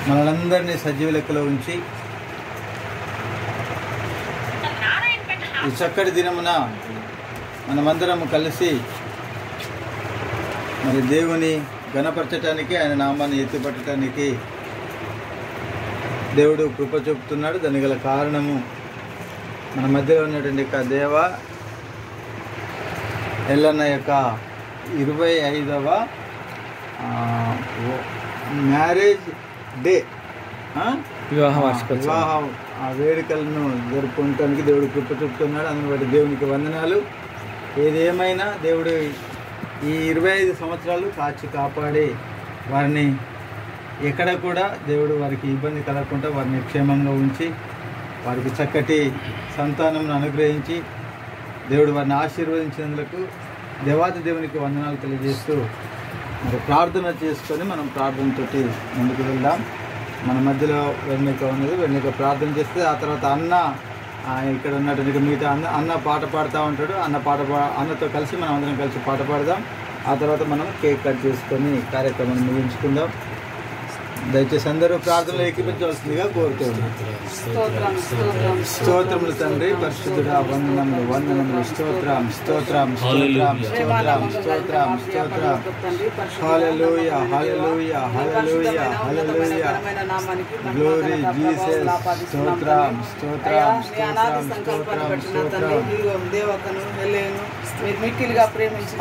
మనందరినీ సజీవ లెక్కలో ఉంచి ఈ చక్కటి దినమున మనమందరం కలిసి మరి దేవుని ఘనపరచటానికి, ఆయన నామాన్ని ఎత్తిపట్టడానికి దేవుడు కృప చూపుతున్నాడు. దానికి గల కారణము మన మధ్యలో ఉన్నటువంటి యొక్క దేవ ఎల్లన్న యొక్క 25వ మ్యారేజ్ డే, వివాహ వేడుకలను జరుపుకోవడానికి దేవుడు కృప చూపుతున్నాడు. అందుని బట్టి దేవునికి వందనాలు. ఏది ఏమైనా దేవుడు ఈ 25 సంవత్సరాలు కాచి కాపాడి వారిని ఎక్కడ కూడా దేవుడు వారికి ఇబ్బంది కలగకుండా వారిని క్షేమంగా ఉంచి వారికి చక్కటి సంతానం అనుగ్రహించి దేవుడు వారిని ఆశీర్వదించినందుకు దేవాది దేవునికి వందనాలు తెలియజేస్తూ మరి ప్రార్థన చేసుకొని మనం ప్రార్థనతోటి ముందుకు వెళ్దాం. మన మధ్యలో వెన్నెక ఉన్నది, వెన్నెక ప్రార్థన చేస్తే ఆ తర్వాత అన్న ఇక్కడ ఉన్నటువంటి మిగతా అన్న పాట పాడుతూ ఉంటాడు. అన్నతో కలిసి మనం అందరం కలిసి పాట పాడదాం. ఆ తర్వాత మనం కేక్ కట్ చేసుకొని కార్యక్రమాన్ని ముగించుకుందాం. దయచేసి అందరూ ప్రార్థనలు ఏకీపించవలసిందిగా కోరుతూ ఉన్నాం. స్తోత్రములు తండ్రి, పరిశుద్ధుడా, వందనములు వందనములు, స్తోత్రం స్తోత్రం స్తోత్రం స్తోత్రం స్తోత్రం స్తోత్రం. హల్లెలూయా హల్లెలూయా హల్లెలూయా హల్లెలూయా, గ్లోరీ జీసస్. స్తోత్రం స్తోత్రం స్తోత్రం స్తోత్రం స్తోత్రం.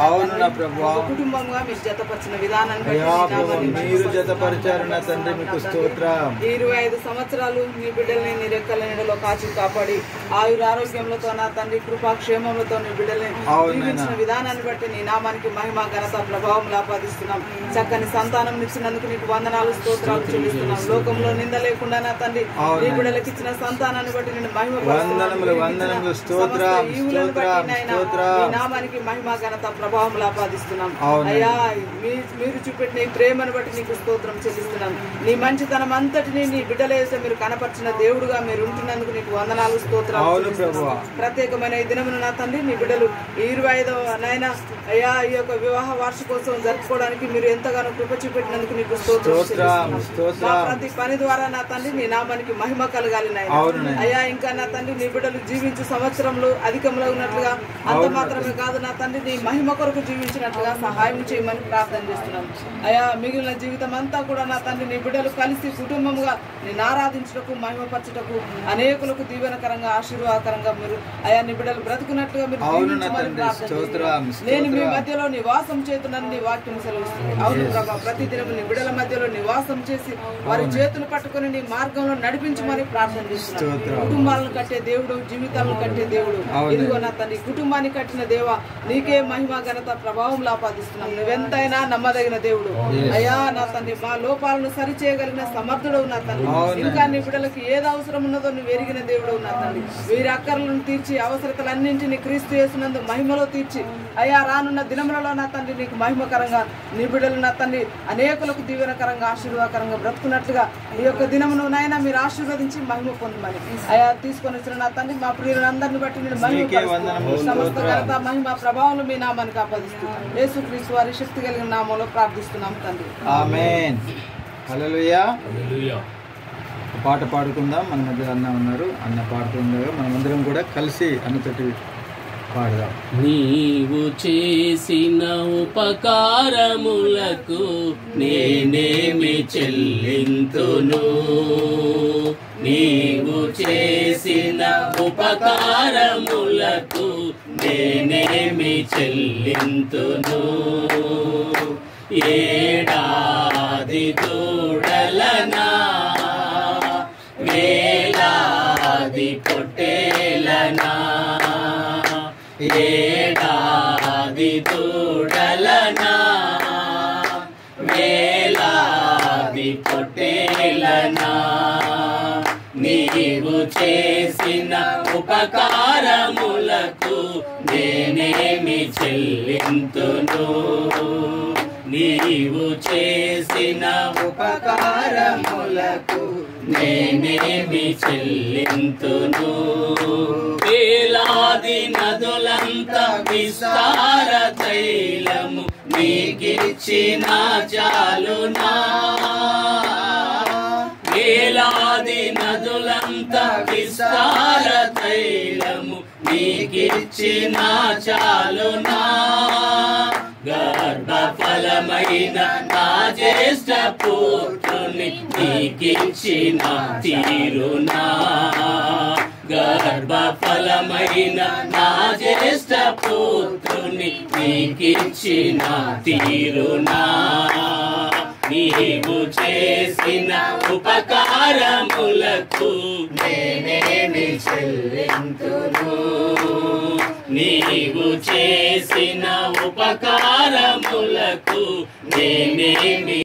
అవును నా ప్రభువా, కుటుంబంగా మీరు జతపరిచిన విధానాన్ని మీరు జతపరిచారు నా తండ్రి, మీకు స్తోత్రం. 25 సంవత్సరాలు నీ బిడ్డల్ని నీ రెక్కల నీడలో కాచి కాపాడి ఆయురారోగ్యంతో నా తండ్రి కృపాక్షేమములతో నీ బిడ్డల్ని జీవించిన విధానాన్ని బట్టి నీ నామానికి మహిమ ఘనత ప్రభావం ఆపాదిస్తున్నాం. చక్కని సంతానం ఇచ్చినందుకు నీకు వందనాలు స్తోత్రాలు చెల్లిస్తున్నాం. లోకంలో నింద లేకుండా నా తండ్రి నీ బిడ్డలకు ఇచ్చిన సంతానాన్ని బట్టి నేను మహిమ నామానికి మహిమ ఘనత ప్రభావం ఆపాదిస్తున్నాం. అయ్యా మీరు చూపెట్టిన ఈ ప్రేమను బట్టి నీకు స్తోత్రం చెల్లిస్తున్నాం. నీ మంచితనం అంతటిని నీ బిడ్డలేసే మీరు కనపరిచిన దేవుడుగా మీరు ఉంటున్నందుకు నీకు వందనాలు స్తోత్రాలు. ప్రత్యేకమైన ఈ దినమున నా తండ్రి నీ బిడ్డలు 25వ నైనా అయ్యా ఈ యొక్క వివాహ వార్షికోత్సవం జరుపుకోవడానికి మీరు ఎంతగానో కృప చూపెట్టినందుకు నీకు స్తోత్రం. ప్రతి పని ద్వారా నా తండ్రి నీ నామానికి మహిమ కలగాలి నాయన. అయ్యా ఇంకా నా తండ్రి నీ బిడ్డలు జీవించే సంవత్సరంలో అధికంలో ఉన్నట్లుగా అంత మాత్రమే కాదు నా తండ్రి నీ మహిమ కొరకు జీవించినట్లుగా సహాయం చేయమని ప్రార్థన చేస్తున్నాం. అయ్యా మిగిలిన జీవితం అంతా కూడా నా తండ్రి నీ బిడ్డలు కలిసి కుటుంబంగా నేను ఆరాధించుటకు మహిమపరచుటకు అనేకులకు దీవెనకరంగా ఆశీర్వాదకరంగా మీరు అయా నీ బిడ్డలు బ్రతుకున్నట్లుగా మీరు జీవించమని ప్రార్థన. నేను మీ మధ్యలో నివాసం చేస్తున్నాను నీ వాక్యం సెలవుస్తుంది. అవును ప్రభా, ప్రతిదినం నీ బిడ్డల మధ్యలో నివాసం చేసి వారి చేతులు పట్టుకుని నీ మార్గంలో నడిపించమని ప్రార్థన చేస్తున్నాను. కుటుంబాలను కట్టే దేవుడు, జీవితాలను కట్టే దేవుడు, ఇదిగో నా తండ్రి కుటుంబాన్ని కట్టిన దేవ నీకే మహిమ ఘనత ప్రభావం ఆపాదిస్తున్నాం. నువ్వెంతైనా నమ్మదగిన దేవుడు అయ్యా నా తండ్రి. మా లోపాలను సరిచేయగలిగిన సమర్థుడు నా తండ్రి. ఇంకా నీ బిడ్డలకు ఏది అవసరం ఉన్నదో నువ్వు ఎరిగిన దేవుడు నా తండ్రి. వీరి అక్కర్లను తీర్చి అవసరతలన్నింటినీ క్రీస్తు యేసునందు మహిమలో తీర్చి అయ్యా రానున్న దినములలో నా తండ్రి నీకు మహిమకరంగా నీ బిడ్డలు నా తండ్రి అనేకులకు దీవెనకరంగా ఆశీర్వాదకరంగా బ్రతుకున్నట్లుగా ఈ యొక్క దినమును నాయన మీరు ఆశీర్వదించి మహిమ పొందమని అయ్యా తీసుకొని వచ్చిన నా తండ్రి మా ప్రియులందరినీ బట్టి నేను మహిమ సమస్త ఘనత మహిమ ప్రభావం మీ నామానికి ఆపాదిస్తూ యేసుక్రీస్తు వారి శక్తి కలిగిన నామంలో ప్రార్థిస్తున్నాం తండ్రి. ఆమేన్. హల్లెలూయా. పాట పాడుకుందాం. మన మధ్య అన్న ఉన్నారు, అన్న పాడుతుండగా మనమందరం కూడా కలిసి అన్నతోటి పాడదాం. నీవు చేసిన ఉపకారములకు నేనేమి చెల్లింతును, నీవు చేసిన ఉపకారములకు నేనేమి చెల్లింతును. ఏడాది దూడలనా వేలాది పొట్టేలనా, ఏడాది దూడలనా వేలాది పొట్టేలనా, నీవు చేసిన ఉపకారములకు నేనేమి చెల్లింతును, నీవు చేసిన ఉపకారములకు నేనేమి చెల్లింతును. వేలాది నదులంత విస్తార తైలము నీకిచ్చిన చాలునా, వేలాది నదులంత విస్తార తైలము నీకిచ్చిన చాలునా గర్భఫలమైన నా జ్యేష్ఠ పుత్రుని నీకిచ్చిన తీరునా గర్భఫలమైన నా జ్యేష్ఠ పుత్రుని నీకిచ్చిన తీరునా నీవు చేసిన ఉపకారములకు నేనేమి చెల్లింతును నీవు చేసిన ఉపకారములకు నేనేమి